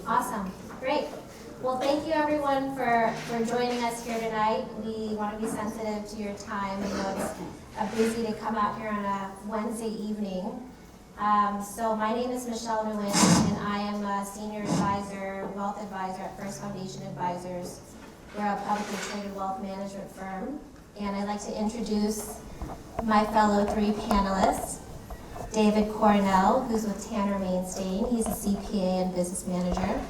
Awesome, great. Well, thank you everyone for joining us here tonight. We want to be sensitive to your time. I know it's busy to come out here on a Wednesday evening. So my name is Michelle Nguyen, and I am a senior advisor, wealth advisor at First Foundation Advisors. We're a publicly traded wealth management firm. And I'd like to introduce my fellow three panelists. David Coronel, who's with Tanner Mainstain. He's a CPA and business manager.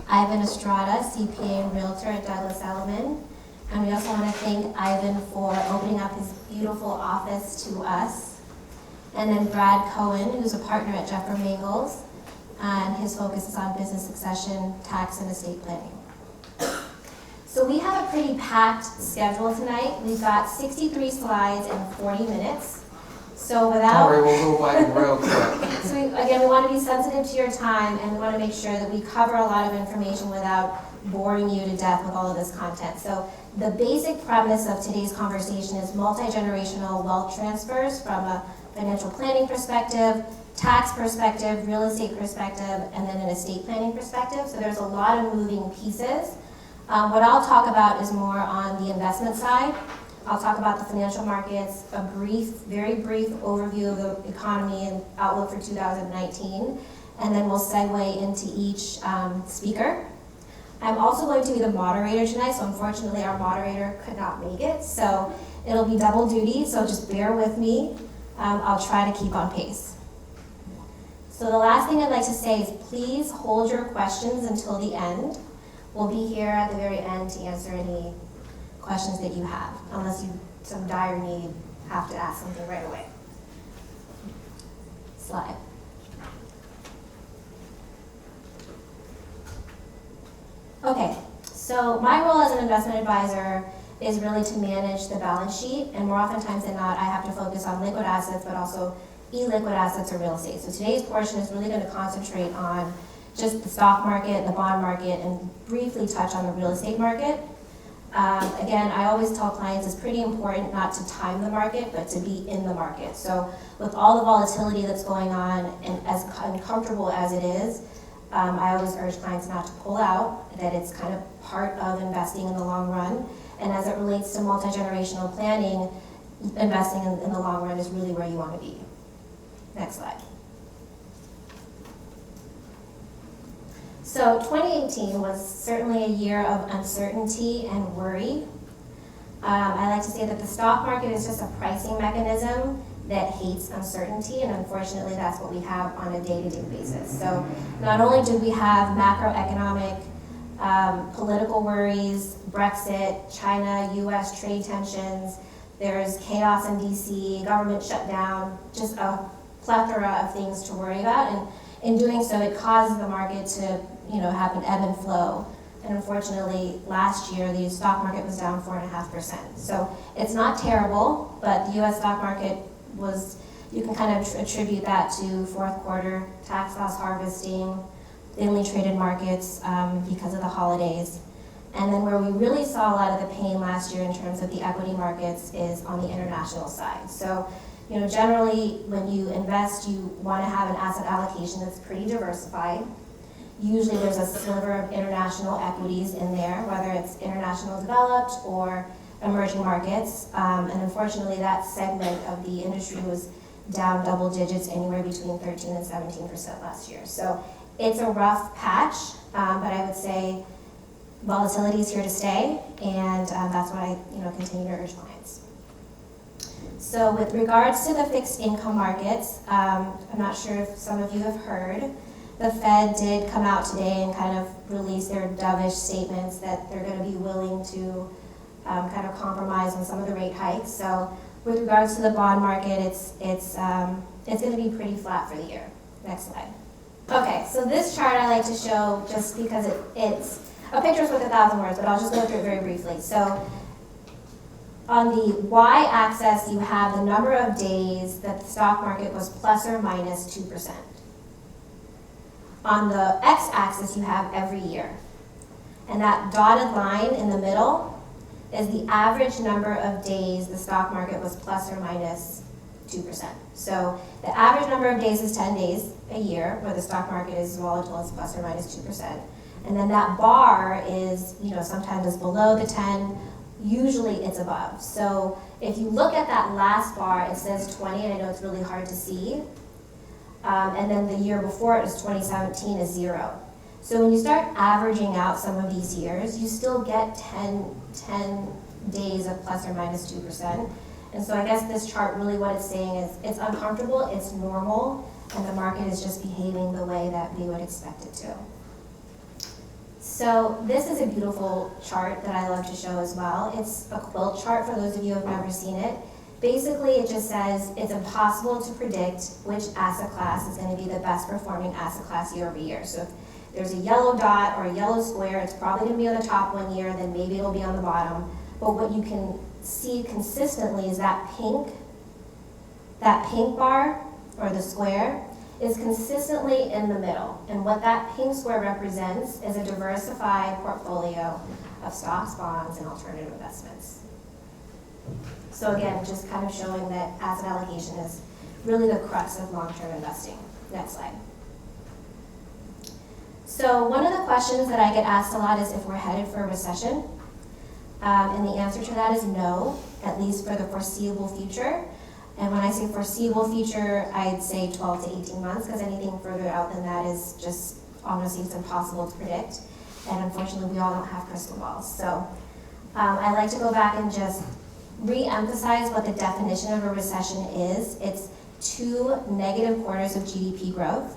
Ivan Estrada, CPA and realtor at Douglas Elliman. And we also want to thank Ivan for opening up his beautiful office to us. And then Brad Cohen, who's a partner at Mangels, and his focus is on business succession, tax, and estate planning. So we have a pretty packed schedule tonight. We've got 63 slides in 40 minutes. So without... Don't worry, we'll go by real quick. So we want to be sensitive to your time, and we want to make sure that we cover a lot of information without boring you to death with all of this content. So the basic premise of today's conversation is multi-generational wealth transfers from a financial planning perspective, tax perspective, real estate perspective, and then an estate planning perspective. So there's a lot of moving pieces. What I'll talk about is more on the investment side. I'll talk about the financial markets, a very brief overview of the economy and outlook for 2019, and then we'll segue into each speaker. I'm also going to be the moderator tonight, so unfortunately our moderator could not make it, so it'll be double duty, so just bear with me. I'll try to keep on pace. So the last thing I'd like to say is please hold your questions until the end. We'll be here at the very end to answer any questions that you have, unless you, some dire need, have to ask something right away. Slide. Okay, so my role as an investment advisor is really to manage the balance sheet, and more oftentimes than not, I have to focus on liquid assets, but also illiquid assets or real estate. So today's portion is really going to concentrate on just the stock market, the bond market, and briefly touch on the real estate market. Again, I always tell clients it's pretty important not to time the market, but to be in the market. So with all the volatility that's going on, and as uncomfortable as it is, I always urge clients not to pull out, that it's kind of part of investing in the long run. And as it relates to multi-generational planning, investing in the long run is really where you want to be. Next slide. So 2018 was certainly a year of uncertainty and worry. I like to say that the stock market is just a pricing mechanism that hates uncertainty, and unfortunately that's what we have on a day-to-day basis. So not only do we have macroeconomic, political worries, Brexit, China, US trade tensions, there's chaos in DC, government shutdown, just a plethora of things to worry about, and in doing so it causes the market to have an ebb and flow. And unfortunately, last year, the stock market was down 4.5%. So it's not terrible, but the US stock market was, you can kind of attribute that to fourth quarter tax loss harvesting, thinly traded markets because of the holidays. And then where we really saw a lot of the pain last year in terms of the equity markets is on the international side. So, generally when you invest, you want to have an asset allocation that's pretty diversified. Usually there's a sliver of international equities in there, whether it's international developed or emerging markets. And unfortunately, that segment of the industry was down double digits, anywhere between 13 and 17% last year. So it's a rough patch, but I would say volatility is here to stay, and that's what I continue to urge clients. So with regards to the fixed income markets, I'm not sure if some of you have heard, the Fed did come out today and kind of release their dovish statements that they're going to be willing to kind of compromise on some of the rate hikes. So with regards to the bond market, it's going to be pretty flat for the year. Next slide. Okay, so this chart I like to show just because it's a picture's worth 1,000 words, but I'll just go through it very briefly. So on the y-axis, you have the number of days that the stock market was plus or minus 2%. On the x-axis, you have every year. And that dotted line in the middle is the average number of days the stock market was plus or minus 2%. So the average number of days is 10 days a year where the stock market is volatile, it's plus or minus 2%. And then that bar is, sometimes it's below the 10, usually it's above. So if you look at that last bar, it says 20, and I know it's really hard to see. And then the year before it was 2017 is 0. So when you start averaging out some of these years, you still get 10 days of plus or minus 2%. And so I guess this chart, really what it's saying is it's uncomfortable, it's normal, and the market is just behaving the way that we would expect it to. So this is a beautiful chart that I love to show as well. It's a quilt chart for those of you who have never seen it. Basically, it just says it's impossible to predict which asset class is going to be the best performing asset class year over year. So if there's a yellow dot or a yellow square, it's probably going to be on the top one year, then maybe it'll be on the bottom. But what you can see consistently is that pink bar or the square is consistently in the middle. And what that pink square represents is a diversified portfolio of stocks, bonds, and alternative investments. So again, just kind of showing that asset allocation is really the crux of long-term investing. Next slide. So one of the questions that I get asked a lot is if we're headed for a recession. And the answer to that is no, at least for the foreseeable future. And when I say foreseeable future, I'd say 12 to 18 months, because anything further out than that is just almost seems impossible to predict. And unfortunately, we all don't have crystal balls. So I like to go back and just re-emphasize what the definition of a recession is. It's 2 negative quarters of GDP growth,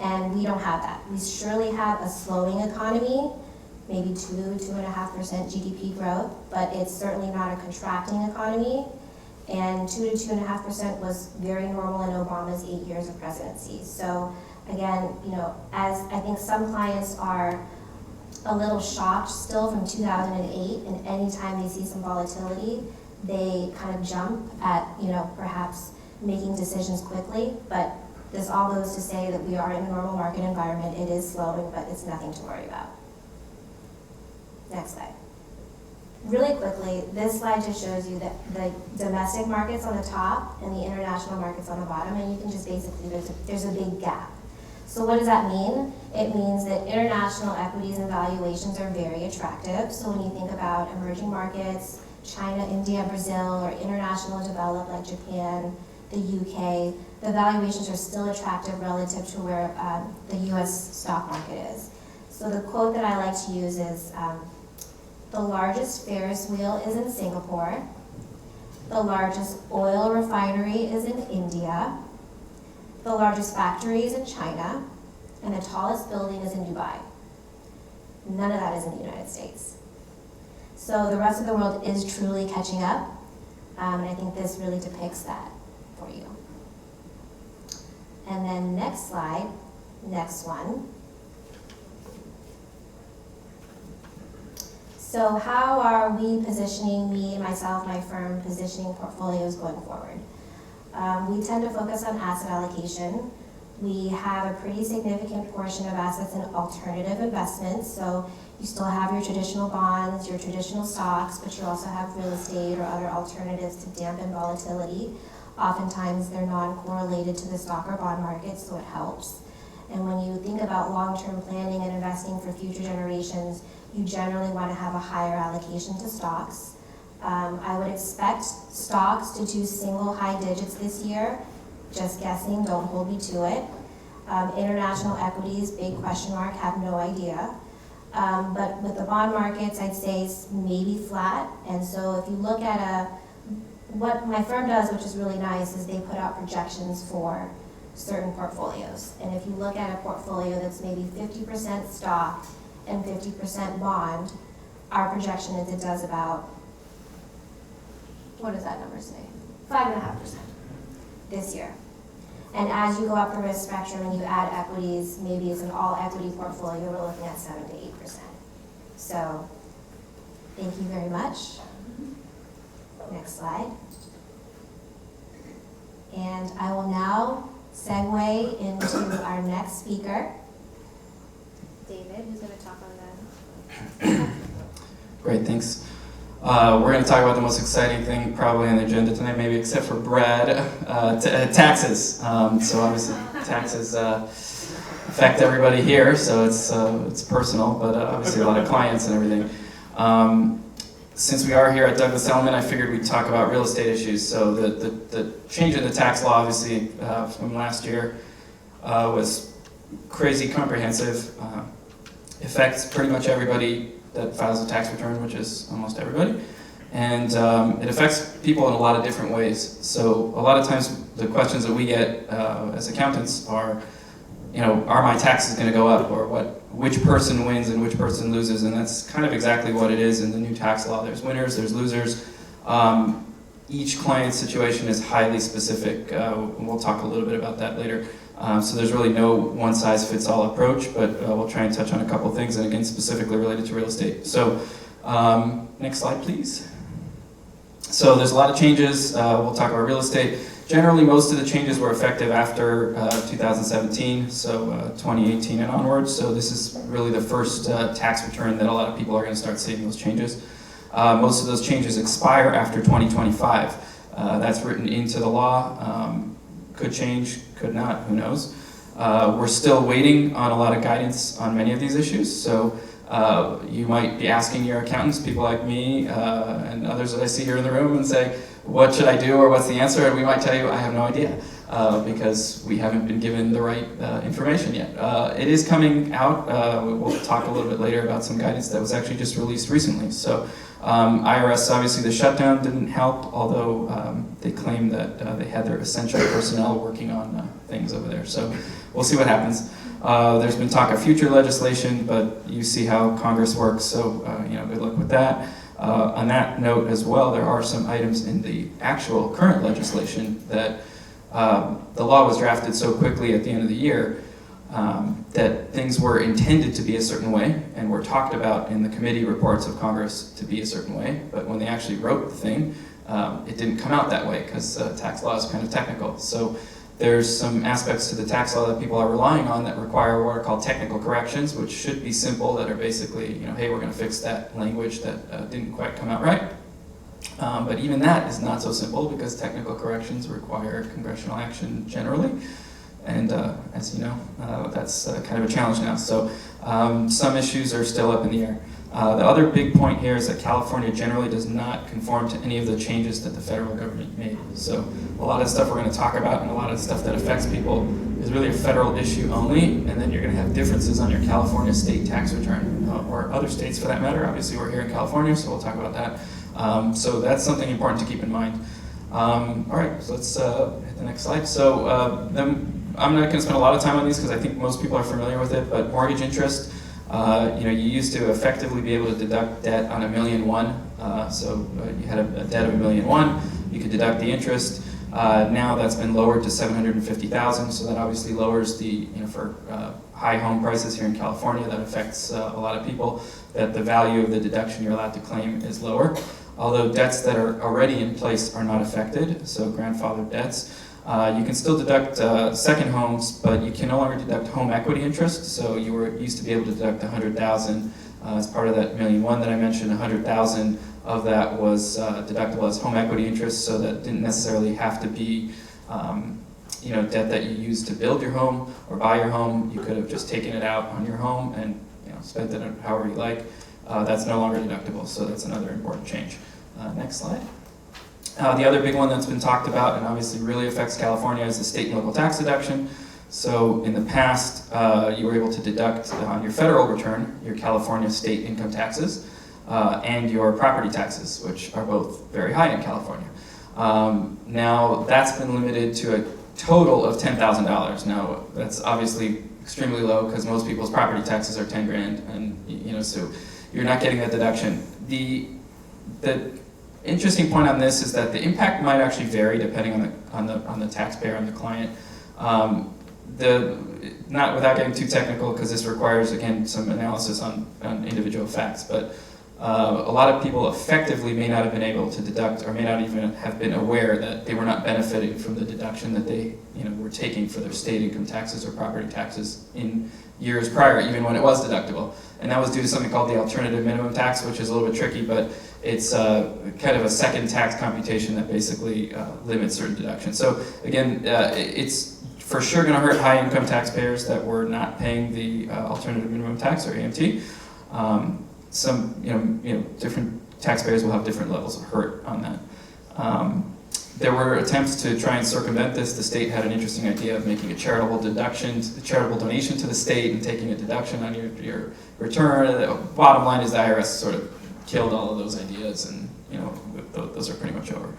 and we don't have that. We surely have a slowing economy, maybe 2.5% GDP growth, but it's certainly not a contracting economy. And 2 to 2.5% was very normal in Obama's 8 years of presidency. So again, as I think some clients are a little shocked still from 2008, and anytime they see some volatility, they kind of jump at, perhaps making decisions quickly. But this all goes to say that we are in a normal market environment. It is slowing, but it's nothing to worry about. Next slide. Really quickly, this slide just shows you that the domestic markets on the top and the international markets on the bottom, and you can just basically, there's a big gap. So what does that mean? It means that international equities and valuations are very attractive. So when you think about emerging markets, China, India, Brazil, or international developed like Japan, the UK, the valuations are still attractive relative to where the US stock market is. So the quote that I like to use is, the largest Ferris wheel is in Singapore, the largest oil refinery is in India, the largest factory is in China, and the tallest building is in Dubai. None of that is in the United States. So the rest of the world is truly catching up, and I think this really depicts that for you. And then next slide, next one. So how are we positioning, me, myself, my firm, positioning portfolios going forward? We tend to focus on asset allocation. We have a pretty significant portion of assets in alternative investments. So you still have your traditional bonds, your traditional stocks, but you also have real estate or other alternatives to dampen volatility. Oftentimes they're non-correlated to the stock or bond market, so it helps. And when you think about long-term planning and investing for future generations, you generally want to have a higher allocation to stocks. I would expect stocks to do single high digits this year. Just guessing, don't hold me to it. International equities, big question mark, have no idea. But with the bond markets, I'd say maybe flat. And so if you look at what my firm does, which is really nice, is they put out projections for certain portfolios. And if you look at a portfolio that's maybe 50% stock and 50% bond, our projection is it does about, what does that number say? 5.5% this year. And as you go up the risk spectrum and you add equities, maybe it's an all equity portfolio, we're looking at 7 to 8%. So thank you very much. Next slide. And I will now segue into our next speaker, David, who's going to talk on that. Great, thanks. We're going to talk about the most exciting thing probably on the agenda tonight, maybe except for Brad, taxes. So obviously taxes affect everybody here, so it's personal, but obviously a lot of clients and everything. Since we are here at Douglas Elliman, I figured we'd talk about real estate issues. So the change in the tax law, obviously, from last year was crazy comprehensive. Affects pretty much everybody that files a tax return, which is almost everybody. And it affects people in a lot of different ways. So a lot of times the questions that we get as accountants are, are my taxes going to go up, or which person wins and which person loses, and that's kind of exactly what it is in the new tax law. There's winners, there's losers. Each client's situation is highly specific. We'll talk a little bit about that later. So there's really no one-size-fits-all approach, but we'll try and touch on a couple things, and again, specifically related to real estate. So next slide, please. So there's a lot of changes. We'll talk about real estate. Generally, most of the changes were effective after 2017, so 2018 and onwards. So this is really the first tax return that a lot of people are going to start seeing those changes. Most of those changes expire after 2025. That's written into the law. Could change, could not, who knows. We're still waiting on a lot of guidance on many of these issues. So you might be asking your accountants, people like me and others that I see here in the room, and say, what should I do, or what's the answer? And we might tell you, I have no idea, because we haven't been given the right information yet. It is coming out. We'll talk a little bit later about some guidance that was actually just released recently. So IRS, obviously the shutdown didn't help, although they claim that they had their essential personnel working on things over there. So we'll see what happens. There's been talk of future legislation, but you see how Congress works, so good luck with that. On that note as well, there are some items in the actual current legislation that the law was drafted so quickly at the end of the year that things were intended to be a certain way and were talked about in the committee reports of Congress to be a certain way, but when they actually wrote the thing, it didn't come out that way because tax law is kind of technical. So there's some aspects to the tax law that people are relying on that require what are called technical corrections, which should be simple, that are basically, hey, we're going to fix that language that didn't quite come out right. But even that is not so simple because technical corrections require congressional action generally. And as you know, that's kind of a challenge now. So some issues are still up in the air. The other big point here is that California generally does not conform to any of the changes that the federal government made. So a lot of stuff we're going to talk about and a lot of stuff that affects people is really a federal issue only, and then you're going to have differences on your California state tax return, or other states for that matter. Obviously we're here in California, so we'll talk about that. So that's something important to keep in mind. All right, so let's hit the next slide. So then I'm not going to spend a lot of time on these because I think most people are familiar with it, but mortgage interest, you used to effectively be able to deduct debt on $1.1 million. So you had a debt of $1.1 million, you could deduct the interest. Now that's been lowered to $750,000, so that obviously lowers the, for high home prices here in California, that affects a lot of people, that the value of the deduction you're allowed to claim is lower. Although debts that are already in place are not affected, so grandfathered debts. You can still deduct second homes, but you can no longer deduct home equity interest. So you used to be able to deduct $100,000 as part of that $1.1 million that I mentioned. $100,000 of that was deductible as home equity interest, so that didn't necessarily have to be debt that you used to build your home or buy your home. You could have just taken it out on your home and spent it however you like. That's no longer deductible, so that's another important change. Next slide. The other big one that's been talked about and obviously really affects California is the state and local tax deduction. So in the past, you were able to deduct on your federal return your California state income taxes and your property taxes, which are both very high in California. Now that's been limited to a total of $10,000. Now that's obviously extremely low because most people's property taxes are 10 grand, and so you're not getting that deduction. The interesting point on this is that the impact might actually vary depending on the taxpayer and the client. Not without getting too technical, because this requires again some analysis on individual facts, but a lot of people effectively may not have been able to deduct, or may not even have been aware that they were not benefiting from the deduction that they were taking for their state income taxes or property taxes in years prior, even when it was deductible. And that was due to something called the alternative minimum tax, which is a little bit tricky, but it's kind of a second tax computation that basically limits certain deductions. So again, it's for sure going to hurt high income taxpayers that were not paying the alternative minimum tax, or AMT. Some different taxpayers will have different levels of hurt on that. There were attempts to try and circumvent this. The state had an interesting idea of making a charitable donation to the state and taking a deduction on your return. The bottom line is the IRS sort of killed all of those ideas, and those are pretty much over.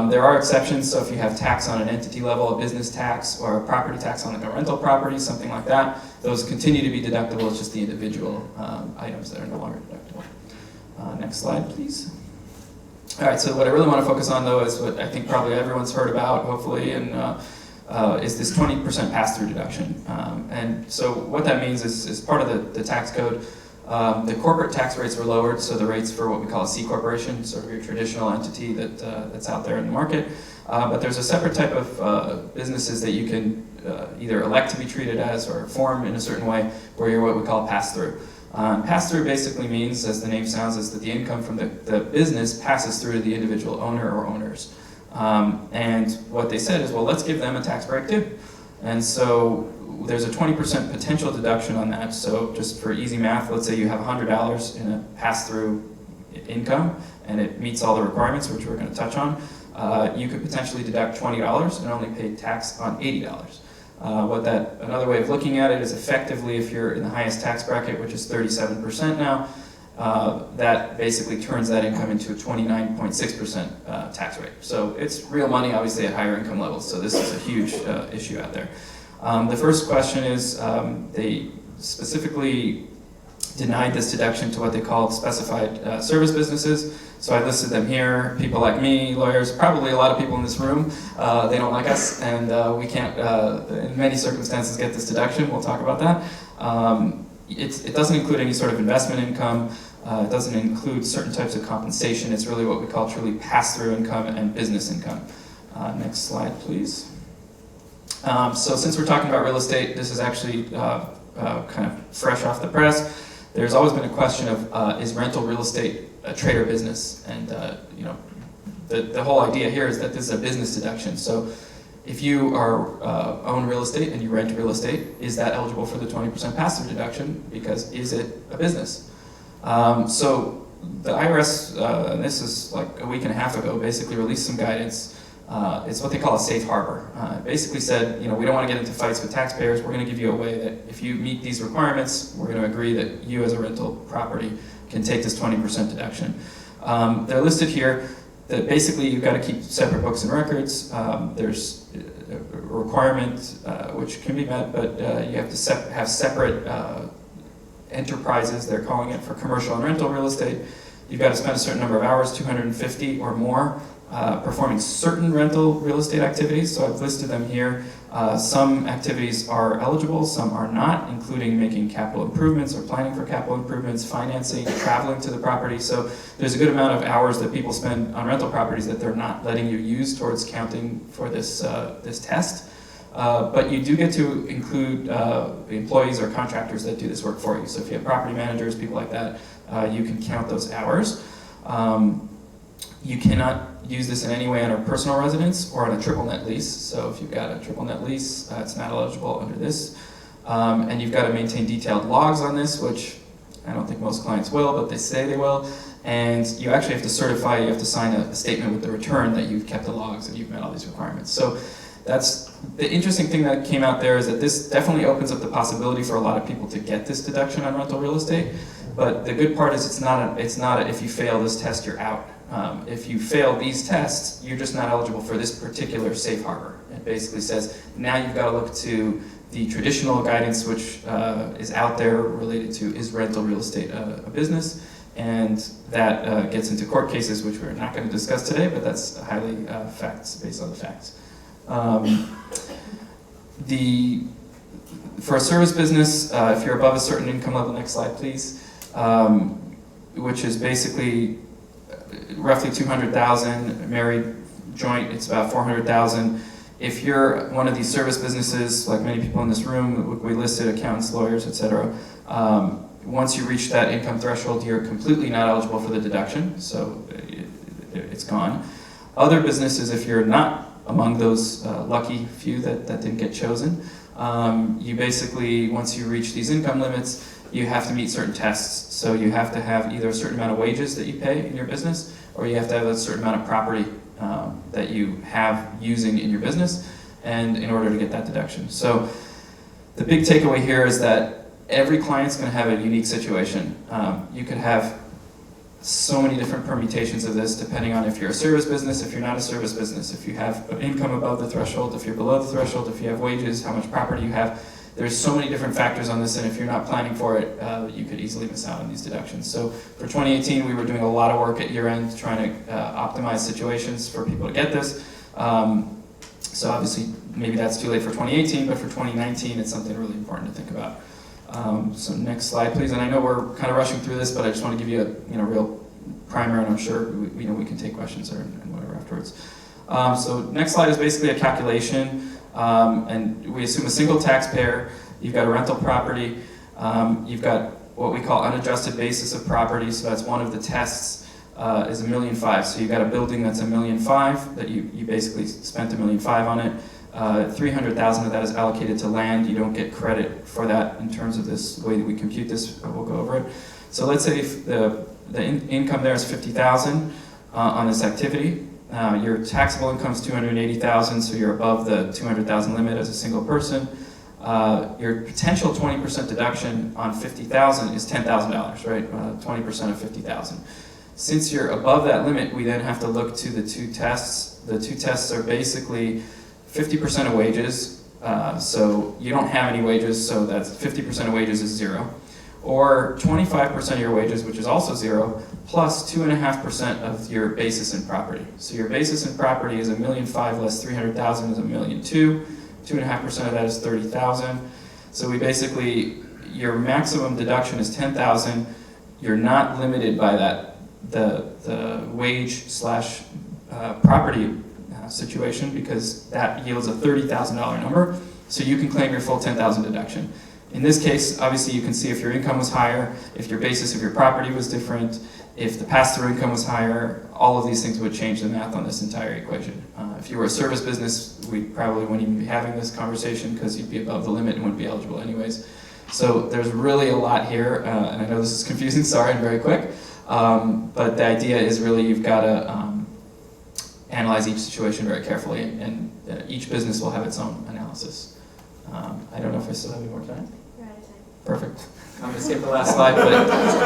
There are exceptions, so if you have tax on an entity level, a business tax, or a property tax on like a rental property, something like that, those continue to be deductible. It's just the individual items that are no longer deductible. Next slide, please. All right, so what I really want to focus on, though, is what I think probably everyone's heard about, hopefully, and is this 20% pass-through deduction. And so what that means is part of the tax code. The corporate tax rates were lowered, so the rates for what we call a C corporation, sort of your traditional entity that's out there in the market. But there's a separate type of businesses that you can either elect to be treated as or form in a certain way, where you're what we call pass-through. Pass-through basically means, as the name sounds, is that the income from the business passes through to the individual owner or owners. And what they said is, well, let's give them a tax break too. And so there's a 20% potential deduction on that. So just for easy math, let's say you have $100 in a pass-through income, and it meets all the requirements, which we're going to touch on. You could potentially deduct $20 and only pay tax on $80. Another way of looking at it is effectively, if you're in the highest tax bracket, which is 37% now, that basically turns that income into a 29.6% tax rate. So it's real money, obviously, at higher income levels. So this is a huge issue out there. The first question is, they specifically denied this deduction to what they call specified service businesses. So I listed them here. People like me, lawyers, probably a lot of people in this room, they don't like us, and we can't, in many circumstances, get this deduction. We'll talk about that. It doesn't include any sort of investment income. It doesn't include certain types of compensation. It's really what we call truly pass-through income and business income. Next slide, please. So since we're talking about real estate, this is actually kind of fresh off the press. There's always been a question of, is rental real estate a trade or business? And the whole idea here is that this is a business deduction. So if you own real estate and you rent real estate, is that eligible for the 20% pass-through deduction? Because is it a business? So the IRS, and this is like a week and a half ago, basically released some guidance. It's what they call a safe harbor. It basically said, we don't want to get into fights with taxpayers. We're going to give you a way that if you meet these requirements, we're going to agree that you as a rental property can take this 20% deduction. They're listed here that basically you've got to keep separate books and records. There's a requirement which can be met, but you have to have separate enterprises, they're calling it, for commercial and rental real estate. You've got to spend a certain number of hours, 250 or more, performing certain rental real estate activities. So I've listed them here. Some activities are eligible, some are not, including making capital improvements or planning for capital improvements, financing, traveling to the property. So there's a good amount of hours that people spend on rental properties that they're not letting you use towards counting for this test. But you do get to include employees or contractors that do this work for you. So if you have property managers, people like that, you can count those hours. You cannot use this in any way on a personal residence or on a triple net lease. So if you've got a triple net lease, it's not eligible under this. And you've got to maintain detailed logs on this, which I don't think most clients will, but they say they will. And you actually have to certify, you have to sign a statement with the return that you've kept the logs and you've met all these requirements. So that's the interesting thing that came out there, is that this definitely opens up the possibility for a lot of people to get this deduction on rental real estate. But the good part is it's not if you fail this test, you're out. If you fail these tests, you're just not eligible for this particular safe harbor. It basically says now you've got to look to the traditional guidance which is out there related to, is rental real estate a business? And that gets into court cases, which we're not going to discuss today, but that's highly based on the facts. For a service business, if you're above a certain income level, next slide please, which is basically roughly 200,000. Married joint, it's about 400,000. If you're one of these service businesses, like many people in this room, we listed accountants, lawyers, etc. Once you reach that income threshold, you're completely not eligible for the deduction, so it's gone. Other businesses, if you're not among those lucky few that didn't get chosen, you basically, once you reach these income limits, you have to meet certain tests. So you have to have either a certain amount of wages that you pay in your business, or you have to have a certain amount of property that you have using in your business, and in order to get that deduction. So the big takeaway here is that every client's going to have a unique situation. You could have so many different permutations of this depending on if you're a service business, if you're not a service business, if you have income above the threshold, if you're below the threshold, if you have wages, how much property you have. There's so many different factors on this, and if you're not planning for it, you could easily miss out on these deductions. So for 2018, we were doing a lot of work at year-end trying to optimize situations for people to get this. So obviously, maybe that's too late for 2018, but for 2019, it's something really important to think about. So next slide, please. And I know we're kind of rushing through this, but I just want to give you a real primer, and I'm sure we can take questions and whatever afterwards. So next slide is basically a calculation, and we assume a single taxpayer. You've got a rental property. You've got what we call unadjusted basis of property. So that's one of the tests. Is $1.5 million. So you've got a building that's $1.5 million that you basically spent $1.5 million on it. 300,000 of that is allocated to land. You don't get credit for that in terms of this way that we compute this. We'll go over it. So let's say if the income there is 50,000 on this activity. Your taxable income is 280,000, so you're above the 200,000 limit as a single person. Your potential 20% deduction on 50,000 is $10,000, right? 20% of 50,000. Since you're above that limit, we then have to look to the two tests. The two tests are basically 50% of wages, so you don't have any wages, so that's 50% of wages is 0. Or 25% of your wages, which is also 0, plus 2.5% of your basis in property. So your basis in property is $1.5 million less 300,000 is $1.2 million. 2.5% of that is 30,000. So we basically, your maximum deduction is 10,000. You're not limited by that, the wage slash property situation, because that yields a $30,000 number. So you can claim your full 10,000 deduction. In this case, obviously you can see if your income was higher, if your basis of your property was different, if the pass-through income was higher, all of these things would change the math on this entire equation. If you were a service business, we probably wouldn't even be having this conversation because you'd be above the limit and wouldn't be eligible anyways. So there's really a lot here, and I know this is confusing, sorry, and very quick, but the idea is really you've got to analyze each situation very carefully, and each business will have its own analysis. I don't know if I still have any more time. You're out of time. Perfect. I'm going to skip the last slide, but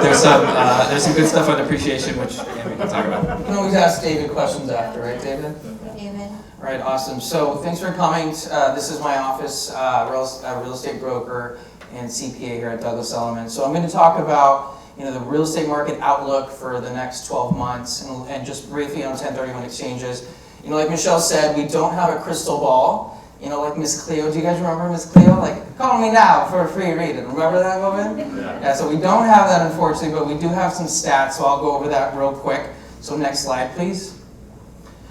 there's some good stuff on depreciation, which again we can talk about. You can always ask David questions after, right, David? David. All right, awesome. So thanks for coming. This is my office, real estate broker and CPA here at Douglas Elliman. So I'm going to talk about the real estate market outlook for the next 12 months, and just briefly on 1031 exchanges. Like Michelle said, we don't have a crystal ball. Like Miss Cleo. Do you guys remember Miss Cleo? Like, call me now for a free reading. Remember that moment? Yeah, so we don't have that, unfortunately, but we do have some stats, so I'll go over that real quick. So next slide, please.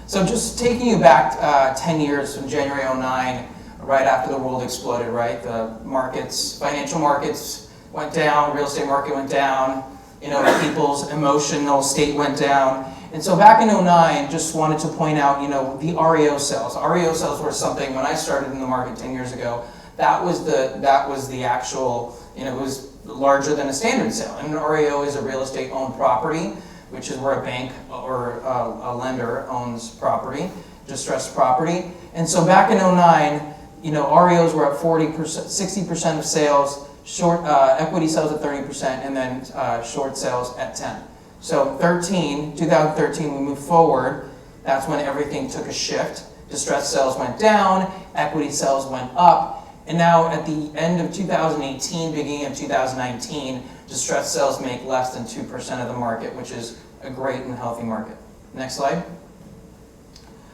So just taking you back 10 years from January 2009, right after the world exploded, right? The markets, financial markets went down, real estate market went down, people's emotional state went down. And so back in 2009, just wanted to point out, the REO sales. REO sales were something, when I started in the market 10 years ago, that was the actual, it was larger than a standard sale. And an REO is a real estate owned property, which is where a bank or a lender owns property, distressed property. And so back in 2009, REOs were at 40%, 60% of sales, short equity sales at 30%, and then short sales at 10%. So 2013, we moved forward. That's when everything took a shift. Distressed sales went down, equity sales went up, and now at the end of 2018, beginning of 2019, distressed sales make less than 2% of the market, which is a great and healthy market. Next slide.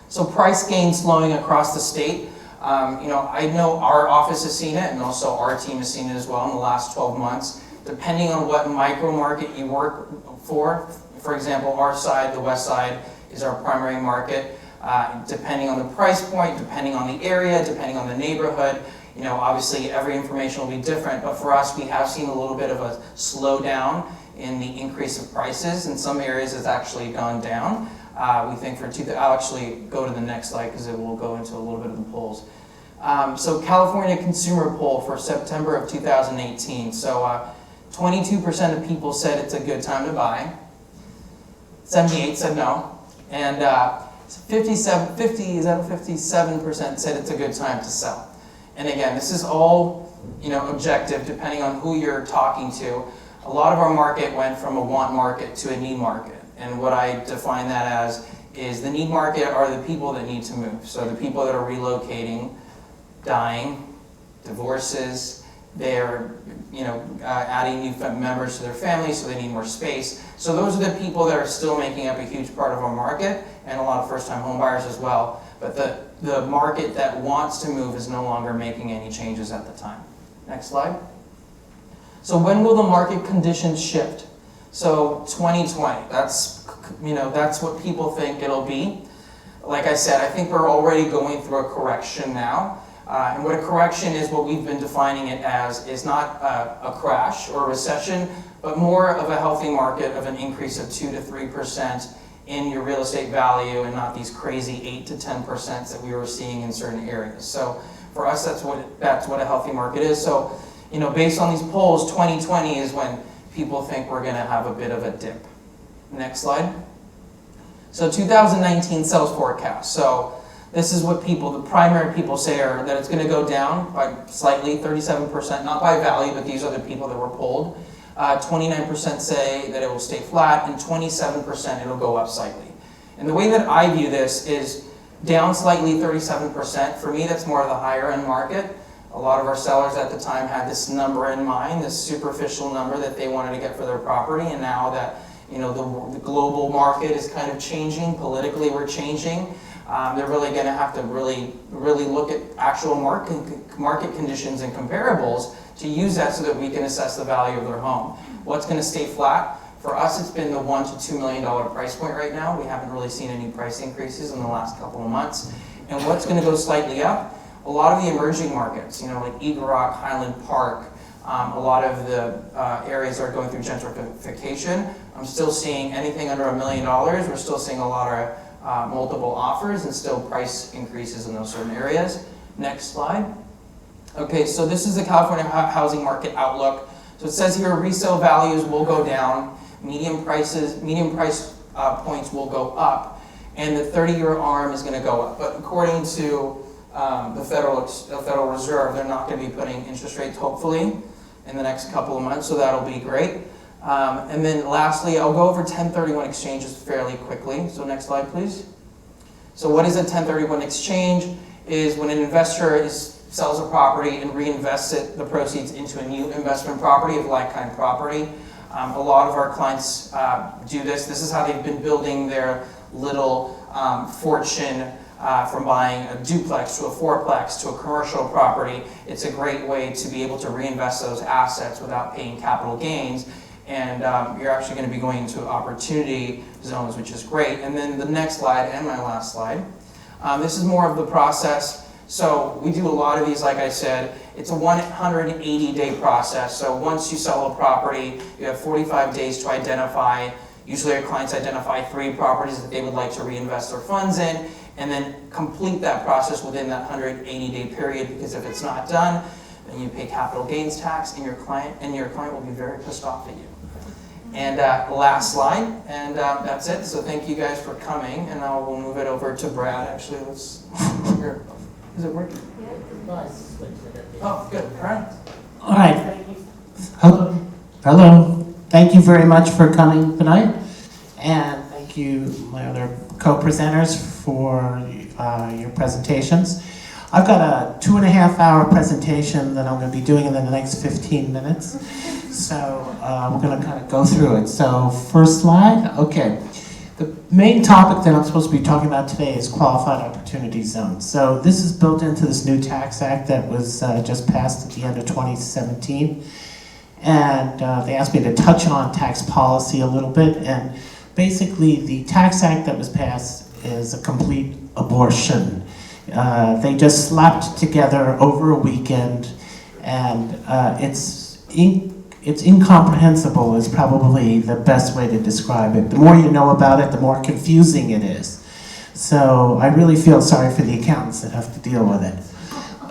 So price gains slowing across the state. I know our office has seen it, and also our team has seen it as well in the last 12 months. depending on what micro market you work for example, our side, the west side, is our primary market. Depending on the price point, depending on the area, depending on the neighborhood, obviously every information will be different, but for us, we have seen a little bit of a slowdown in the increase of prices. In some areas, it's actually gone down. We think I'll actually go to the next slide because it will go into a little bit of the polls. So California Consumer Poll for September of 2018. So 22% of people said it's a good time to buy. 78 said no. And 57% said it's a good time to sell. And again, this is all objective depending on who you're talking to. A lot of our market went from a want market to a need market. And what I define that as is the need market are the people that need to move. So the people that are relocating, dying, divorces, they're adding new members to their family, so they need more space. So those are the people that are still making up a huge part of our market, and a lot of first-time home buyers as well. But the market that wants to move is no longer making any changes at the time. Next slide. So when will the market conditions shift? So 2020, that's what people think it'll be. Like I said, I think we're already going through a correction now. And what a correction is, what we've been defining it as, is not a crash or a recession, but more of a healthy market of an increase of 2 to 3% in your real estate value, and not these crazy 8 to 10% that we were seeing in certain areas. So for us, that's what a healthy market is. So based on these polls, 2020 is when people think we're going to have a bit of a dip. Next slide. So 2019 sales forecast. So this is what the primary people say are that it's going to go down by slightly, 37%, not by value, but these are the people that were polled. 29% say that it will stay flat, and 27% it'll go up slightly. And the way that I view this is down slightly, 37%. For me, that's more of the higher end market. A lot of our sellers at the time had this number in mind, this superficial number that they wanted to get for their property, and now that the global market is kind of changing, politically we're changing, they're really going to have to really look at actual market conditions and comparables to use that so that we can assess the value of their home. What's going to stay flat? For us, it's been the $1 to $2 million price point right now. We haven't really seen any price increases in the last couple of months. And what's going to go slightly up? A lot of the emerging markets, like Eagle Rock, Highland Park, a lot of the areas are going through gentrification. I'm still seeing anything under $1 million. We're still seeing a lot of multiple offers and still price increases in those certain areas. Next slide. Okay, so this is the California housing market outlook. So it says here resale values will go down, median price points will go up, and the 30-year ARM is going to go up. But according to the Federal Reserve, they're not going to be putting interest rates, hopefully, in the next couple of months, so that'll be great. And then lastly, I'll go over 1031 exchanges fairly quickly. So next slide, please. So what is a 1031 exchange? Is when an investor sells a property and reinvests the proceeds into a new investment property of like-kind property. A lot of our clients do this. This is how they've been building their little fortune from buying a duplex to a fourplex to a commercial property. It's a great way to be able to reinvest those assets without paying capital gains. And you're actually going to be going into opportunity zones, which is great. And then the next slide, and my last slide. This is more of the process. So we do a lot of these, like I said. It's a 180-day process. So once you sell a property, you have 45 days to identify. Usually our clients identify 3 properties that they would like to reinvest their funds in, and then complete that process within that 180-day period, because if it's not done, then you pay capital gains tax, and your client will be very pissed off at you. And last slide, and that's it. So thank you guys for coming, and I will move it over to Brad. Actually, let's here. Is it working? Yeah. Oh, good. All right. All right. Hello. Hello. Thank you very much for coming tonight, and thank you, my other co-presenters, for your presentations. I've got a 2.5-hour presentation that I'm going to be doing in the next 15 minutes. So we're going to kind of go through it. So first slide. Okay. The main topic that I'm supposed to be talking about today is qualified opportunity zones. So this is built into this new tax act that was just passed at the end of 2017. And they asked me to touch on tax policy a little bit. And basically, the Tax Act that was passed is a complete abortion. They just slapped together over a weekend, and it's incomprehensible is probably the best way to describe it. The more you know about it, the more confusing it is. So I really feel sorry for the accountants that have to deal with it.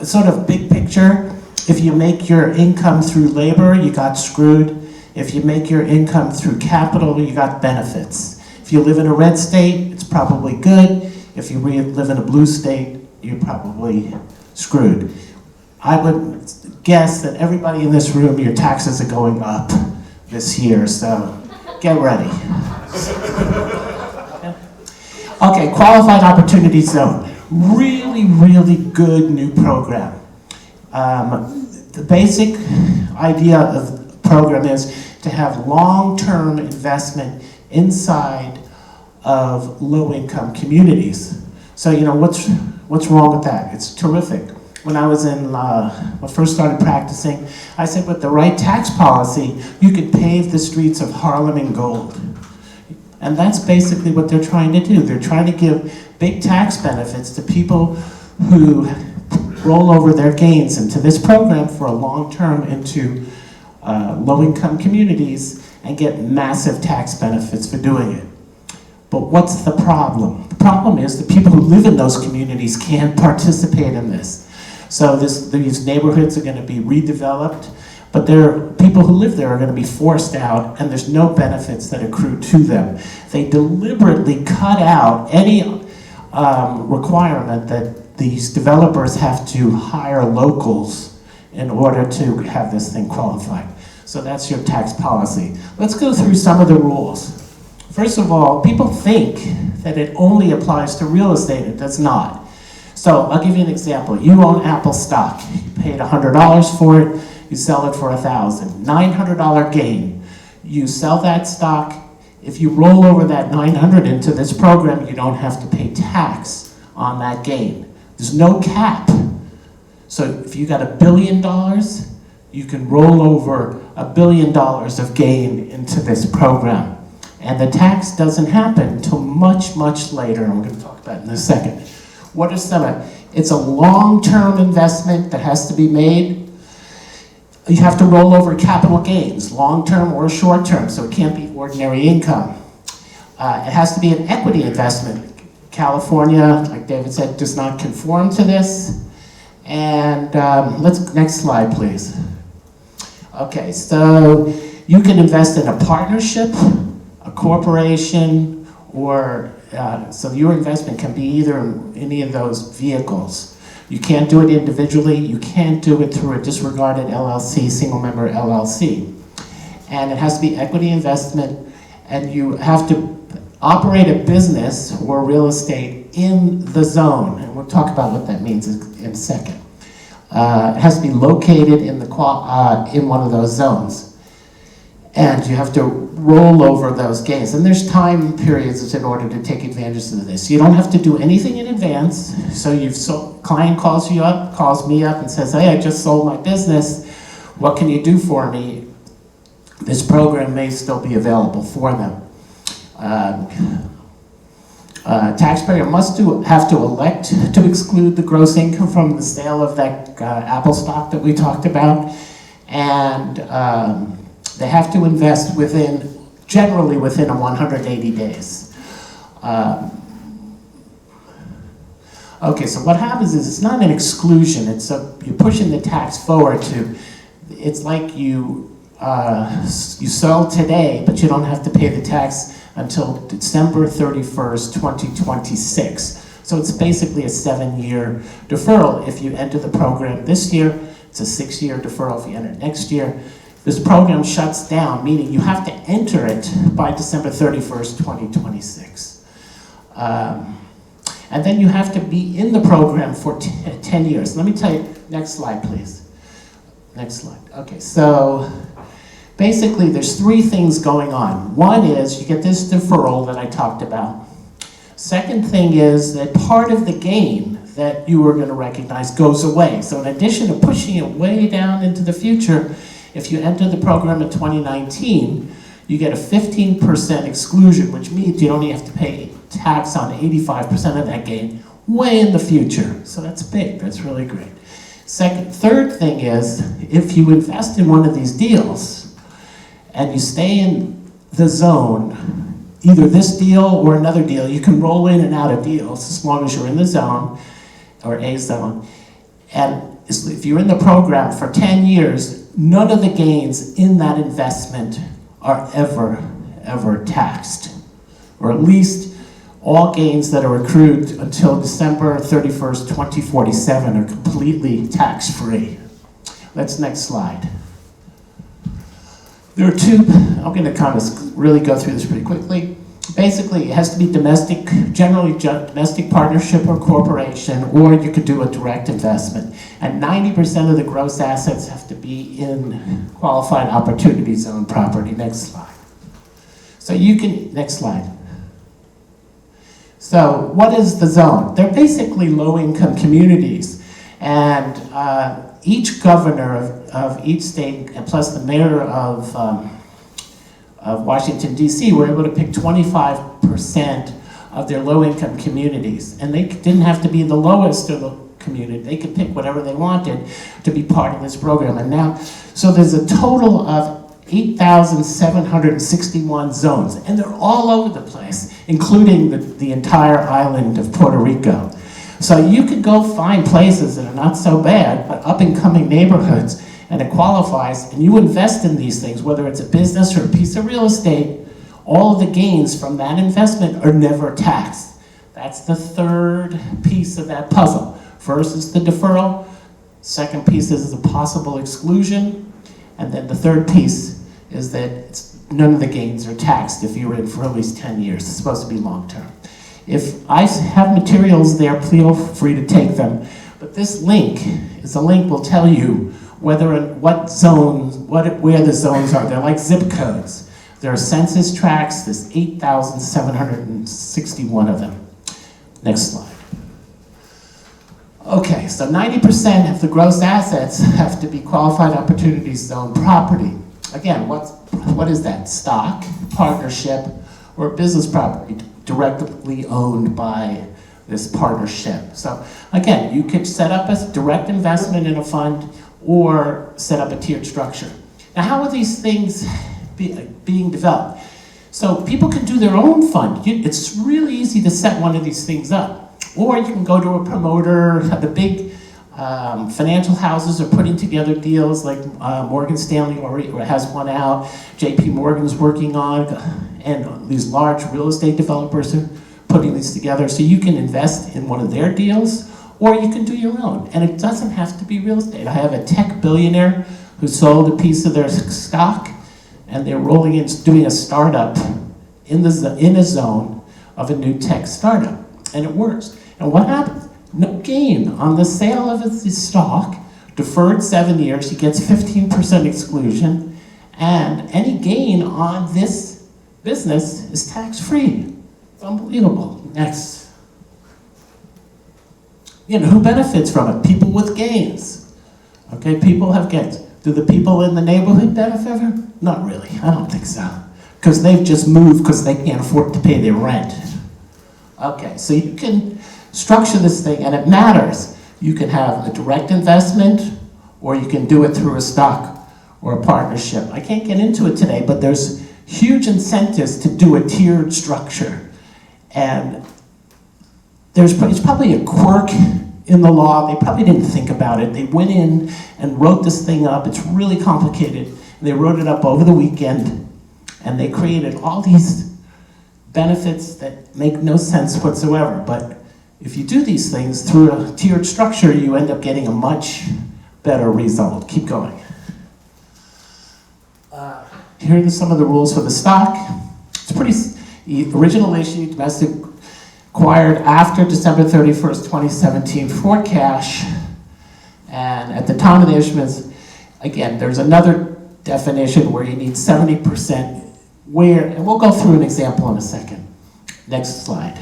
Sort of big picture, if you make your income through labor, you got screwed. If you make your income through capital, you got benefits. If you live in a red state, it's probably good. If you live in a blue state, you're probably screwed. I would guess that everybody in this room, your taxes are going up this year, so get ready. Okay, Qualified Opportunity Zone. Really, really good new program. The basic idea of the program is to have long-term investment inside of low-income communities. So, you know, what's wrong with that? It's terrific. When I was when I first started practicing, I said with the right tax policy, you could pave the streets of Harlem in gold. And that's basically what they're trying to do. They're trying to give big tax benefits to people who roll over their gains into this program for a long term into low-income communities and get massive tax benefits for doing it. But what's the problem? The problem is the people who live in those communities can't participate in this. So these neighborhoods are going to be redeveloped, but people who live there are going to be forced out, and there's no benefits that accrue to them. They deliberately cut out any requirement that these developers have to hire locals in order to have this thing qualified. So that's your tax policy. Let's go through some of the rules. First of all, people think that it only applies to real estate. It does not. So I'll give you an example. You own Apple stock. You paid $100 for it. You sell it for $1,000. $900 gain. You sell that stock. If you roll over that $900 into this program, you don't have to pay tax on that gain. There's no cap. So if you got $1 billion, you can roll over $1 billion of gain into this program. And the tax doesn't happen until much, much later. And we're going to talk about it in a second. What are some of it? It's a long-term investment that has to be made. You have to roll over capital gains, long-term or short-term, so it can't be ordinary income. It has to be an equity investment. California, like David said, does not conform to this. And next slide, please. Okay, so you can invest in a partnership, a corporation, or so your investment can be either in any of those vehicles. You can't do it individually. You can't do it through a disregarded LLC, single member LLC. And it has to be equity investment, and you have to operate a business or real estate in the zone. And we'll talk about what that means in a second. It has to be located in one of those zones. And you have to roll over those gains. And there's time periods in order to take advantage of this. You don't have to do anything in advance. So client calls you up, calls me up and says, hey, I just sold my business. What can you do for me? This program may still be available for them. Taxpayer must have to elect to exclude the gross income from the sale of that Apple stock that we talked about. And they have to invest generally within 180 days. Okay, so what happens is it's not an exclusion. You're pushing the tax forward it's like you sell today, but you don't have to pay the tax until December 31st, 2026. So it's basically a 7-year deferral. If you enter the program this year, it's a 6-year deferral if you enter next year. This program shuts down, meaning you have to enter it by December 31st, 2026. And then you have to be in the program for 10 years. Let me tell you, next slide, please. Next slide. Okay, so basically there's 3 things going on. One is you get this deferral that I talked about. Second thing is that part of the gain that you were going to recognize goes away. So in addition to pushing it way down into the future, If you enter the program in 2019, you get a 15% exclusion, which means you only have to pay tax on 85% of that gain way in the future. So that's big, that's really great. Third thing is, if you invest in one of these deals and you stay in the zone, either this deal or another deal, you can roll in and out of deals as long as you're in the zone or a zone. And if you're in the program for 10 years, none of the gains in that investment are ever taxed, or at least all gains that are accrued until December 31st, 2047 are completely tax-free. Let's next slide. There are two, I'm going to kind of really go through this pretty quickly. Basically, it has to be domestic, generally domestic partnership or corporation, or you could do a direct investment. And 90% of the gross assets have to be in qualified opportunity zone property. Next slide. So you can, next slide. So what is the zone? They're basically low-income communities. And each governor of each state, and plus the mayor of Washington, D.C., were able to pick 25% of their low-income communities. And they didn't have to be the lowest of the community. They could pick whatever they wanted to be part of this program. And now, so there's a total of 8,761 zones, and they're all over the place, including the entire island of Puerto Rico. So you could go find places that are not so bad, but up-and-coming neighborhoods, and it qualifies, and you invest in these things, whether it's a business or a piece of real estate, all of the gains from that investment are never taxed. That's the third piece of that puzzle. First is the deferral, second piece is the possible exclusion, and then the third piece is that none of the gains are taxed if you're in for at least 10 years. It's supposed to be long-term. If I have materials there, feel free to take them. But this link is a link will tell you whether and what zones, where the zones are. They're like zip codes. There are census tracts. There's 8,761 of them. Next slide. Okay, so 90% of the gross assets have to be qualified opportunity zone property. Again, what is that? Stock, partnership, or business property directly owned by this partnership. So again, you could set up a direct investment in a fund or set up a tiered structure. Now, how are these things being developed? So people can do their own fund. It's really easy to set one of these things up. Or you can go to a promoter. The big financial houses are putting together deals, like Morgan Stanley already has one out, JP Morgan's working on, and these large real estate developers are putting these together. So you can invest in one of their deals, or you can do your own. And it doesn't have to be real estate. I have a tech billionaire who sold a piece of their stock, and they're rolling in, doing a startup in a zone of a new tech startup. And it works. And what happens? No gain on the sale of his stock, deferred 7 years, he gets 15% exclusion, and any gain on this business is tax-free. It's unbelievable. Next. You know, who benefits from it? People with gains. Okay, people have gains. Do the people in the neighborhood benefit from it? Not really, I don't think so. Because they've just moved because they can't afford to pay their rent. Okay, so you can structure this thing, and it matters. You can have a direct investment, or you can do it through a stock or a partnership. I can't get into it today, but there's huge incentives to do a tiered structure. And it's probably a quirk in the law. They probably didn't think about it. They went in and wrote this thing up. It's really complicated. They wrote it up over the weekend, and they created all these benefits that make no sense whatsoever. But if you do these things through a tiered structure, you end up getting a much better result. Keep going. Here are some of the rules for the stock. It's pretty original issue, domestic, acquired after December 31st, 2017 for cash. And at the time of the issuance, again, there's another definition where you need 70% and we'll go through an example in a second. Next slide.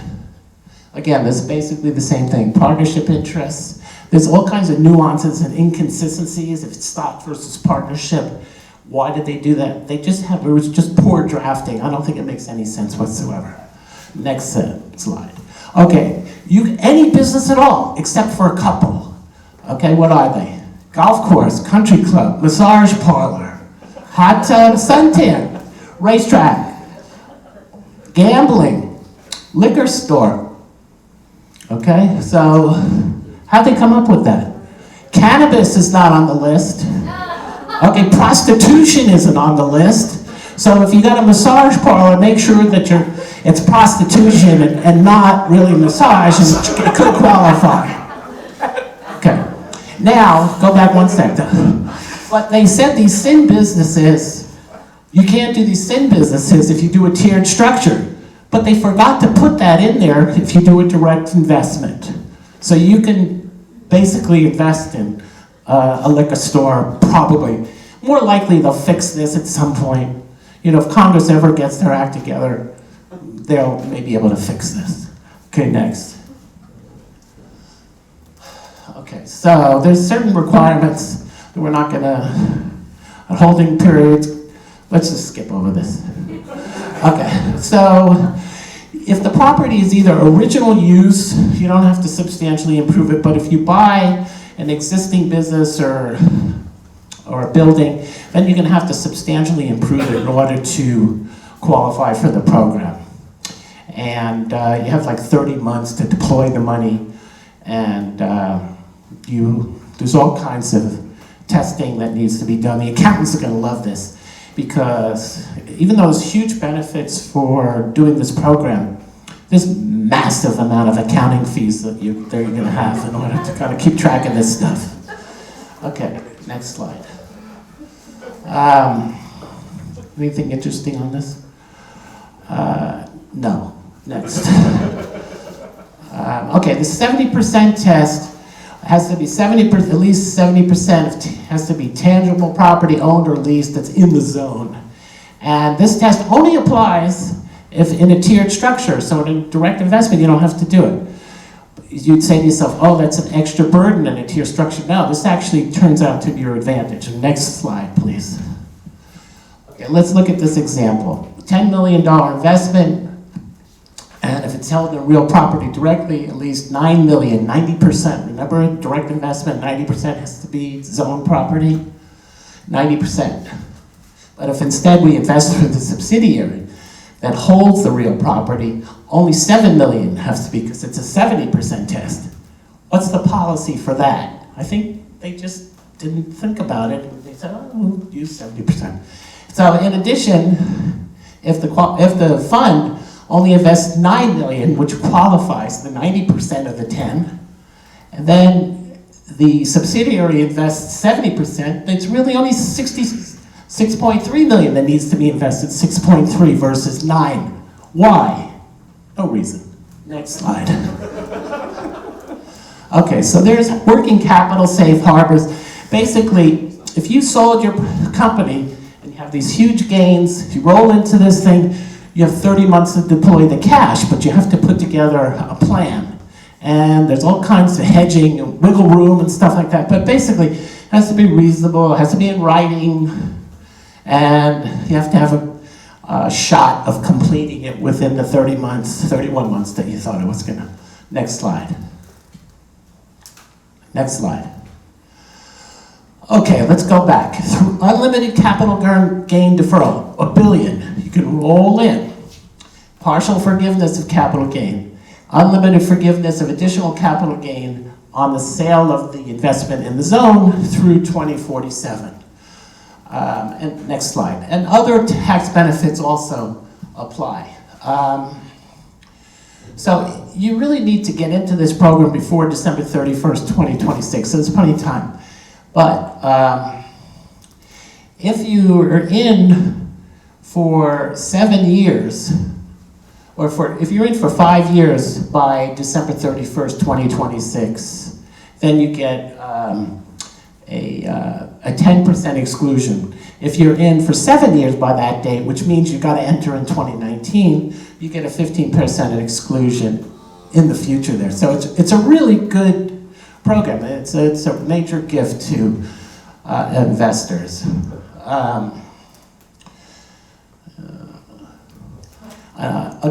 Again, this is basically the same thing. Partnership interests. There's all kinds of nuances and inconsistencies if it's stock versus partnership. Why did they do that? It was just poor drafting. I don't think it makes any sense whatsoever. Next slide. Okay, any business at all, except for a couple. Okay, what are they? Golf course, country club, massage parlor, hot tub, suntan, racetrack, gambling, liquor store. Okay, so how'd they come up with that? Cannabis is not on the list. Okay, prostitution isn't on the list. So if you got a massage parlor, make sure that it's prostitution and not really massage, and it could qualify. Okay, now go back one second. But they said these sin businesses, you can't do these sin businesses if you do a tiered structure. But they forgot to put that in there if you do a direct investment. So you can basically invest in a liquor store, probably. More likely they'll fix this at some point. You know, if Congress ever gets their act together, they'll maybe be able to fix this. Okay, next. Okay, so there's certain requirements that we're not gonna, holding periods. Let's just skip over this. Okay, so if the property is either original use, you don't have to substantially improve it, but if you buy an existing business or a building, then you're going to have to substantially improve it in order to qualify for the program. And you have like 30 months to deploy the money, and there's all kinds of testing that needs to be done. The accountants are going to love this, because even though there's huge benefits for doing this program, there's massive amount of accounting fees that you're going to have in order to kind of keep track of this stuff. Okay, next slide. Anything interesting on this? No. Next. Okay, the 70% test has to be at least 70% has to be tangible property owned or leased that's in the zone. And this test only applies if in a tiered structure. So in a direct investment, you don't have to do it. You'd say to yourself, oh, that's an extra burden in a tiered structure. No, this actually turns out to be your advantage. Next slide, please. Okay, let's look at this example. $10 million investment, and if it's held in real property directly, at least $9 million, 90%. Remember, direct investment, 90% has to be zone property, 90%. But if instead we invest through the subsidiary that holds the real property, only $7 million has to be, because it's a 70% test. What's the policy for that? I think they just didn't think about it. They said, oh, we'll use 70%. So in addition, if the fund only invests $9 million, which qualifies the 90% of the 10, and then the subsidiary invests 70%, it's really only $66.3 million that needs to be invested, 6.3 versus 9. Why? No reason. Next slide. Okay, so there's working capital safe harbors. Basically, if you sold your company and you have these huge gains, if you roll into this thing, you have 30 months to deploy the cash, but you have to put together a plan. And there's all kinds of hedging and wiggle room and stuff like that. But basically, it has to be reasonable, it has to be in writing, and you have to have a shot of completing it within the 31 months that you thought it was gonna. Next slide. Next slide. Okay, let's go back. Through unlimited capital gain deferral, $1 billion, you can roll in. Partial forgiveness of capital gain. Unlimited forgiveness of additional capital gain on the sale of the investment in the zone through 2047. And next slide. And other tax benefits also apply. So you really need to get into this program before December 31st, 2026, so there's plenty of time. But if you are in for 7 years, or if you're in for 5 years by December 31st, 2026, then you get a 10% exclusion. If you're in for 7 years by that date, which means you've got to enter in 2019, you get a 15% exclusion in the future there. So it's a really good program. It's a major gift to investors.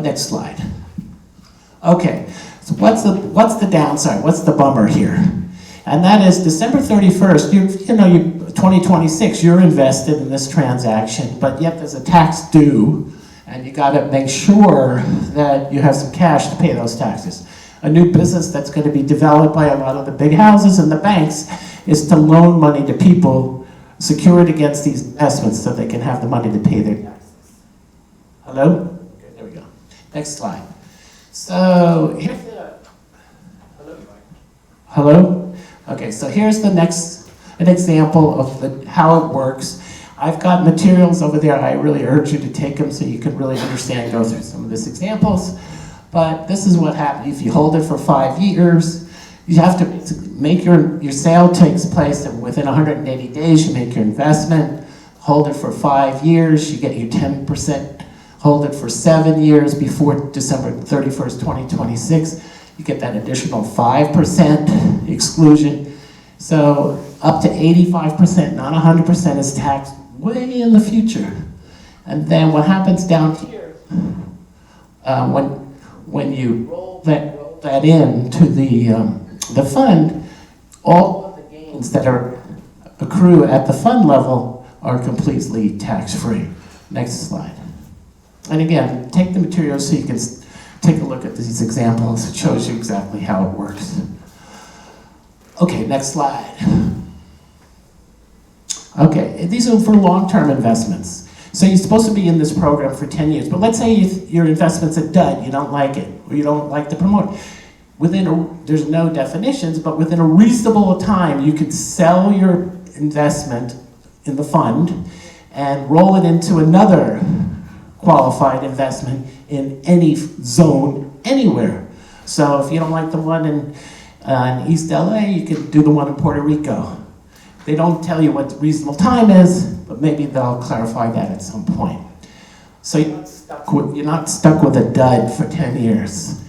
Next slide. Okay, so what's the downside? What's the bummer here? And that is December 31st, 2026, you're invested in this transaction, but yet there's a tax due, and you gotta make sure that you have some cash to pay those taxes. A new business that's gonna be developed by a lot of the big houses and the banks is to loan money to people, secure it against these investments so they can have the money to pay their taxes. Hello? Okay, there we go. Next slide. So, here's hello? Okay, so here's an example of how it works. I've got materials over there. I really urge you to take them so you can really understand, go through some of these examples. But this is what happens if you hold it for 5 years. You have to make your sale takes place, and within 180 days you make your investment. Hold it for 5 years, you get your 10%. Hold it for 7 years before December 31st, 2026. You get that additional 5% exclusion. So up to 85%, not 100%, is taxed way in the future. And then what happens down here, when you roll that into the fund, all of the gains that accrue at the fund level are completely tax-free. Next slide. And again, take the materials so you can take a look at these examples. It shows you exactly how it works. Okay, next slide. Okay, these are for long-term investments. So you're supposed to be in this program for 10 years, but let's say your investment's a dud, you don't like it, or you don't like to promote it. There's no definitions, but within a reasonable time, you could sell your investment in the fund and roll it into another qualified investment in any zone, anywhere. So if you don't like the one in East LA, you can do the one in Puerto Rico. They don't tell you what the reasonable time is, but maybe they'll clarify that at some point. So you're not stuck with a dud for 10 years.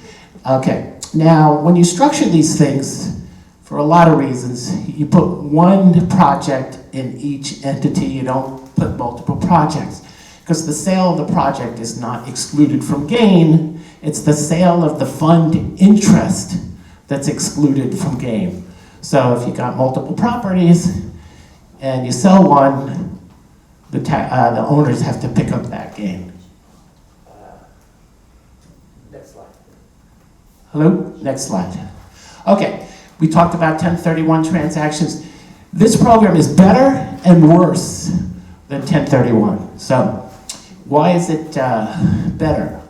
Okay, now when you structure these things, for a lot of reasons, you put one project in each entity, you don't put multiple projects. Because the sale of the project is not excluded from gain, it's the sale of the fund interest that's excluded from gain. So if you got multiple properties and you sell one, the owners have to pick up that gain. Next slide. Hello? Next slide. Okay, we talked about 1031 transactions. This program is better and worse than 1031. So, why is it better?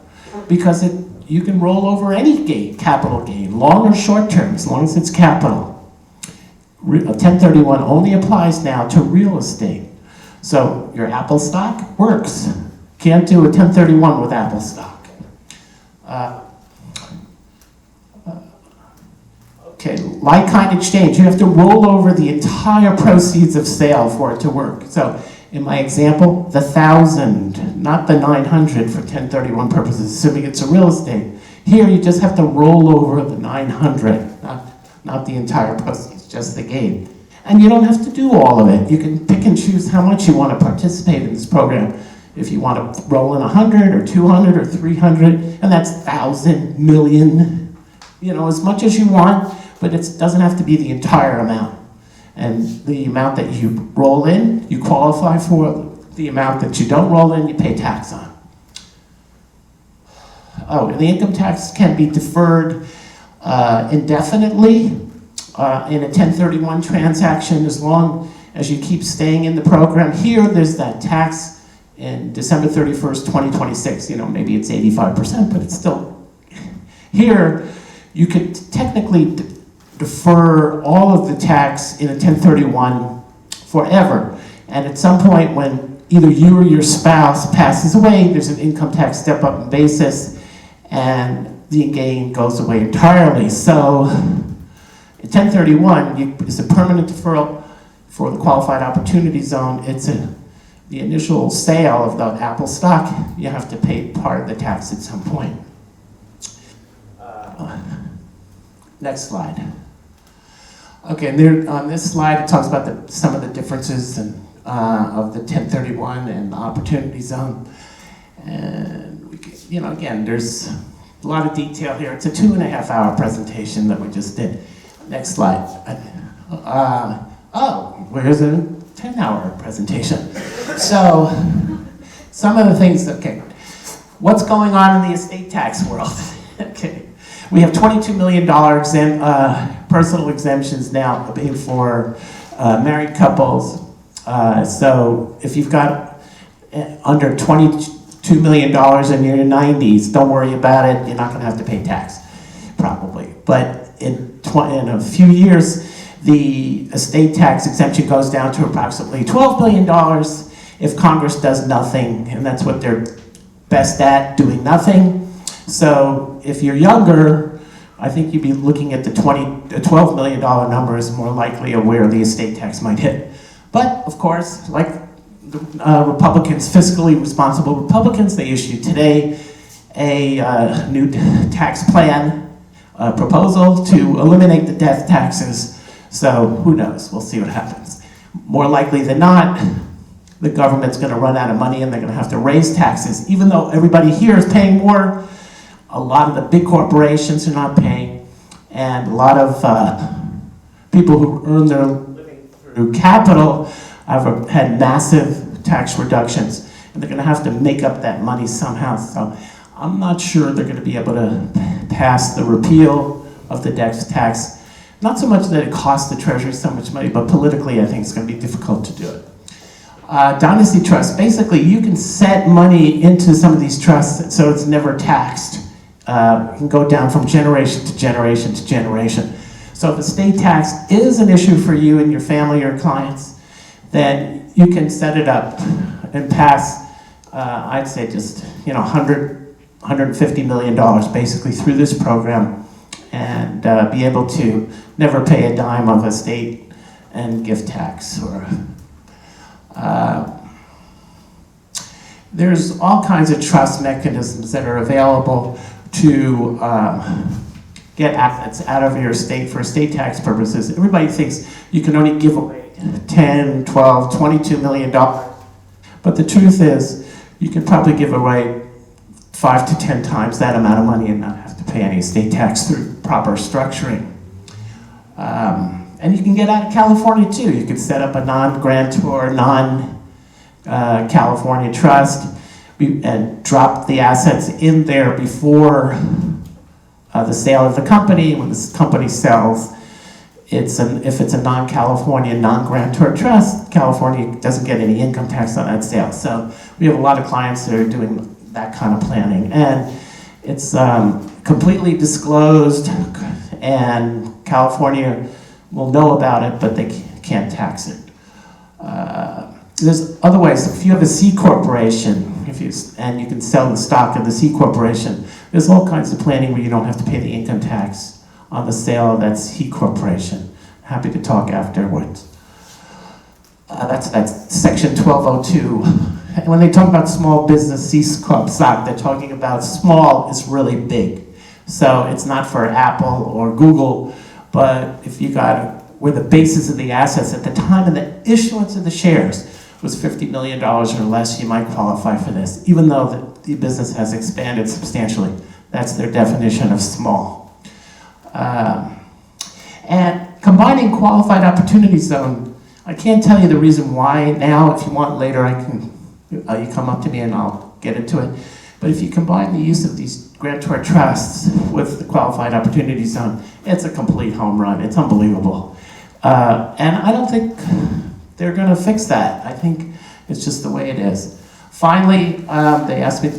Because you can roll over any gain, capital gain, long or short term, as long as it's capital. 1031 only applies now to real estate. So your Apple stock works. Can't do a 1031 with Apple stock. Okay, like-kind exchange. You have to roll over the entire proceeds of sale for it to work. So in my example, the 1,000, not the 900 for 1031 purposes, assuming it's a real estate. Here, you just have to roll over the 900, not the entire proceeds, just the gain. And you don't have to do all of it. You can pick and choose how much you want to participate in this program. If you want to roll in 100 or 200 or 300, and that's 1,000, million, as much as you want, but it doesn't have to be the entire amount. And the amount that you roll in, you qualify for. The amount that you don't roll in, you pay tax on. Oh, and the income tax can be deferred indefinitely in a 1031 transaction as long as you keep staying in the program. Here, there's that tax in December 31st, 2026. Maybe it's 85%, but it's still. Here, you could technically defer all of the tax in a 1031 forever. And at some point when either you or your spouse passes away, there's an income tax step-up in basis, and the gain goes away entirely. So, in 1031 is a permanent deferral for the qualified opportunity zone. It's the initial sale of the Apple stock. You have to pay part of the tax at some point. Next slide. Okay, and there, on this slide, it talks about some of the differences and of the 1031 and the Opportunity Zone. And, again, there's a lot of detail here. It's a 2.5-hour presentation that we just did. Next slide. Where's a 10-hour presentation? So, some of the things, what's going on in the estate tax world? We have $22 million personal exemptions now for married couples. So if you've got under $22 million in your 90s, don't worry about it. You're not going to have to pay tax, probably. But in a few years, the estate tax exemption goes down to approximately $12 billion if Congress does nothing, and that's what they're best at, doing nothing. So if you're younger, I think you'd be looking at the $12 million number is more likely of where the estate tax might hit. But of course, like the Republicans, fiscally responsible Republicans, they issued today a new tax plan proposal to eliminate the death taxes. So who knows? We'll see what happens. More likely than not, the government's going to run out of money and they're going to have to raise taxes. Even though everybody here is paying more, a lot of the big corporations are not paying, and a lot of people who earn their living through capital have had massive tax reductions, and they're going to have to make up that money somehow. So I'm not sure they're going to be able to pass the repeal of the death tax. Not so much that it costs the Treasury so much money, but politically I think it's going to be difficult to do it. Dynasty trusts, basically you can set money into some of these trusts so it's never taxed. It can go down from generation to generation to generation. So if estate tax is an issue for you and your family or clients, then you can set it up and pass, I'd say just $150 million basically through this program, and be able to never pay a dime of estate and gift tax. There's all kinds of trust mechanisms that are available to get assets out of your estate for estate tax purposes. Everybody thinks you can only give away 10, 12, $22 million. But the truth is, you can probably give away 5 to 10 times that amount of money and not have to pay any estate tax through proper structuring. And you can get out of California too. You can set up a non-grantor, non-California trust and drop the assets in there before the sale of the company. When this company sells, if it's a non-California, non-grantor trust, California doesn't get any income tax on that sale. So we have a lot of clients that are doing that kind of planning. And it's completely disclosed, and California will know about it, but they can't tax it. There's other ways. If you have a C corporation, and you can sell the stock of the C corporation, there's all kinds of planning where you don't have to pay the income tax on the sale of that C corporation. Happy to talk afterwards. That's section 1202. And when they talk about small business C corp stock, they're talking about small is really big. So it's not for Apple or Google, but if you got where the basis of the assets at the time of the issuance of the shares was $50 million or less, you might qualify for this, even though the business has expanded substantially. That's their definition of small. And combining qualified opportunity zone, I can't tell you the reason why now. If you want later, you come up to me and I'll get into it. But if you combine the use of these grantor trusts with the qualified opportunity zone, it's a complete home run. It's unbelievable. And I don't think they're going to fix that. I think it's just the way it is. Finally, they asked me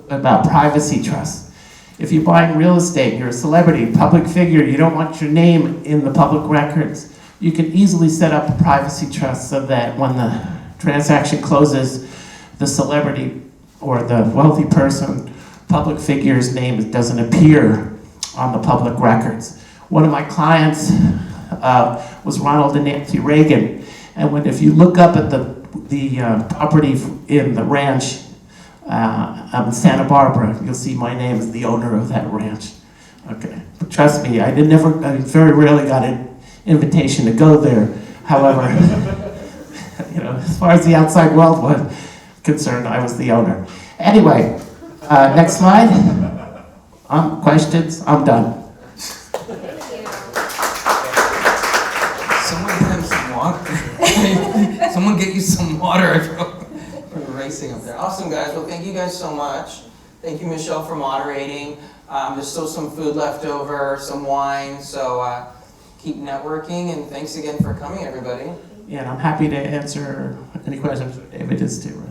about privacy trusts. If you're buying real estate, you're a celebrity, public figure, you don't want your name in the public records, you can easily set up a privacy trust so that when the transaction closes, the celebrity or the wealthy person, public figure's name doesn't appear on the public records. One of my clients was Ronald and Nancy Reagan, and if you look up at the property in the ranch in Santa Barbara, you'll see my name as the owner of that ranch. Okay, but trust me, I very rarely got an invitation to go there. However, as far as the outside world was concerned, I was the owner. Anyway, next slide. Questions? I'm done. Someone get him some water. Someone get you some water. We're racing up there. Awesome, guys. Well, thank you guys so much. Thank you, Michelle, for moderating. There's still some food left over, some wine, so keep networking, and thanks again for coming, everybody. Yeah, and I'm happy to answer any questions David is to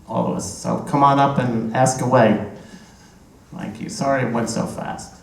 all of us. So come on up and ask away. Thank you. Sorry it went so fast.